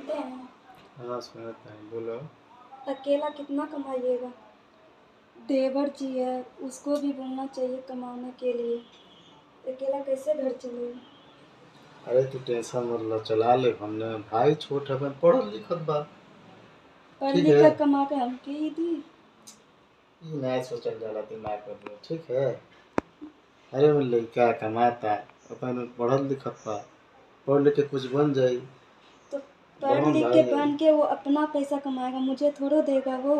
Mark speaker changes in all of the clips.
Speaker 1: सुनते हैं।
Speaker 2: हाँ सुनते हैं, बोलो।
Speaker 1: अकेला कितना कमाइएगा? देवर जी है, उसको भी बोलना चाहिए कमाने के लिए। अकेला कैसे घर चलेगा?
Speaker 2: अरे तू टेंशन मत लो, चला ले। हमने भाई छोट है, पढ़ल लिखत बा।
Speaker 1: पढ़
Speaker 2: ठीक
Speaker 1: लिख
Speaker 2: है,
Speaker 1: कर कमा के हमके ही दी।
Speaker 2: ये नहीं सोचल जाला दिमाग में, ठीक है। अरे वो लड़का कमाता, अपन पढ़ल लिखत बा, पढ़ लिख के कुछ बन जाई।
Speaker 1: तो पढ़
Speaker 2: बहन
Speaker 1: लिख के
Speaker 2: भाई है।
Speaker 1: बन के वो अपना पैसा कमाएगा, मुझे थोड़ो देगा वो।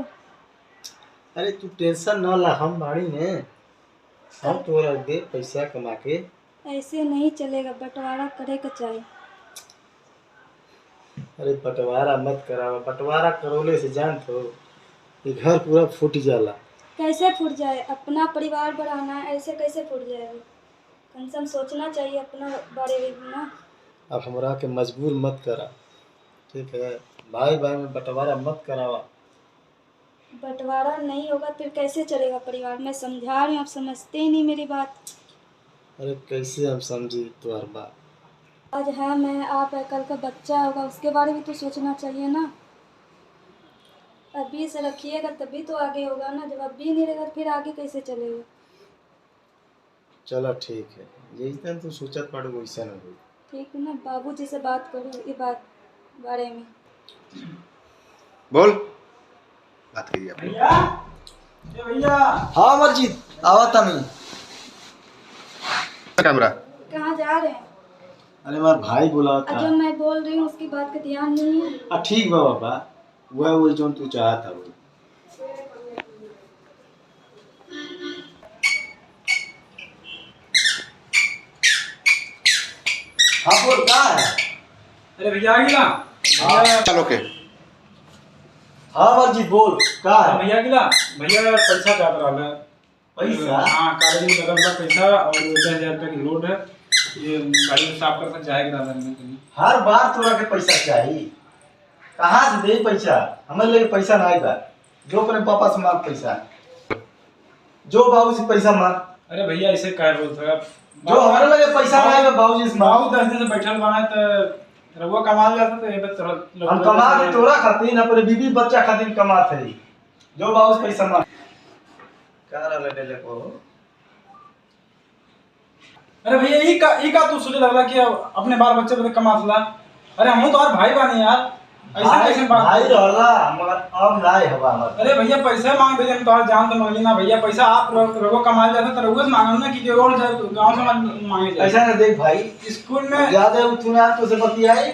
Speaker 2: अरे तू टेंशन न ला, हम बाड़ी ने, हम
Speaker 1: कल
Speaker 2: तोरा दे पैसा कमा के।
Speaker 1: ऐसे नहीं चलेगा, बंटवारा करे का चाहिए।
Speaker 2: अरे बंटवारा मत करावा, बंटवारा करौले से जान तो ये घर पूरा फूट जाला।
Speaker 1: कैसे फूट जाए? अपना परिवार बढ़ाना है, ऐसे कैसे फूट जाएगा? कम से कम सोचना चाहिए अपना बारे में ना।
Speaker 2: अब हमरा के मजबूर मत करा, ठीक है। भाई भाई में बंटवारा मत करावा।
Speaker 1: बंटवारा नहीं होगा फिर कैसे चलेगा परिवार? मैं समझा रही हूँ, आप समझते ही नहीं मेरी बात।
Speaker 2: अरे कैसे हम समझी तुम्हार बात?
Speaker 1: आज है मैं, आप है, कल का बच्चा होगा, उसके बारे में तो सोचना चाहिए ना। अभी से रखिएगा तभी तो आगे होगा ना, जब अभी नहीं रहेगा फिर आगे कैसे चलेगा?
Speaker 2: चलो ठीक है, जैसे तू सोचत पड़ वैसा न हो।
Speaker 1: ठीक है ना, बाबूजी से बात करो ये बात बारे में।
Speaker 3: बोल, बात करिए आप।
Speaker 4: भैया, ए भैया,
Speaker 5: हाँ अमरजीत आवता नहीं।
Speaker 3: कैमरा।
Speaker 1: कहाँ जा रहे हैं?
Speaker 2: अरे हमार भाई बोला था।
Speaker 1: जो मैं बोल रही हूँ उसकी बात का ध्यान नहीं है।
Speaker 2: ठीक बा बाबा, वह जो तू चाहता वो।
Speaker 5: हाँ बोल कहाँ है?
Speaker 4: अरे भैया आ गिला। भैया,
Speaker 3: चलो के
Speaker 5: हाँ अमरजीत बोल कहाँ है?
Speaker 4: भैया गिला। भैया पैसा चाहत रहा है।
Speaker 5: पैसा?
Speaker 4: हाँ, कागज में लगल बा पैसा और 10,000 रुपया की लोड है। ये गाड़ी में साफ करके जाएगा दादा ने कहीं।
Speaker 5: हर बार तोरा के पैसा चाहिए, कहाँ से दे पैसा? हमारे लिए पैसा नहीं बा। जो अपने पापा से मांग पैसा, जो बाबू से पैसा मांग।
Speaker 4: अरे भैया ऐसे कह बोलते हो?
Speaker 5: जो हमारे लगे पैसा नहीं बा बाबू से मांग।
Speaker 4: बाबू 10 दिन से बैठल बना है तो रउआ कमा जाता तो ये बस
Speaker 5: हम कमा के तोरा खातिर, अपने बीबी बच्चा खातिर कमात है। जो बाबू से पैसा मांग। कहाँ रह ले को?
Speaker 4: अरे भैया ई का तू सोचे लगला कि अपने बाल बच्चे पे कमा ला। अरे हम तो और भाई बानी यार, ऐसा कैसे बात?
Speaker 5: भाई रहला मगर अब नहीं हवा हमार।
Speaker 4: अरे भैया पैसा मांग दे, हम तो आज जान तो मांगली ना भैया। पैसा आप रगो कमा जाता तो रगो से मांगो ना कि और गांव से मांगे जाए।
Speaker 5: ऐसा ना देख भाई,
Speaker 4: स्कूल में
Speaker 5: ज्यादा तूने तो से बतियाई।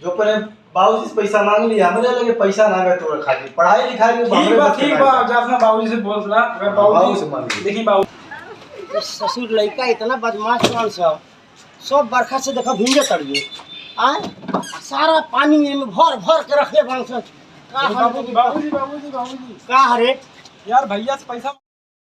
Speaker 5: जो पर बाबू से पैसा मांग लिया, हमरे लगे पैसा ना है तोरा खातिर। पढ़ाई लिखाई में
Speaker 4: ठीक बा जातना बाबूजी से बोल ला। अगर
Speaker 5: बाबूजी से मांग
Speaker 4: देखी बाबू
Speaker 6: ससुर लड़का इतना बदमाश कौन सा सब बरखा से देखा भींगे तड़िए आए सारा पानी में भर भर के रखे बन का
Speaker 4: बाबूजी
Speaker 6: का हरे
Speaker 4: यार भैया से पैसा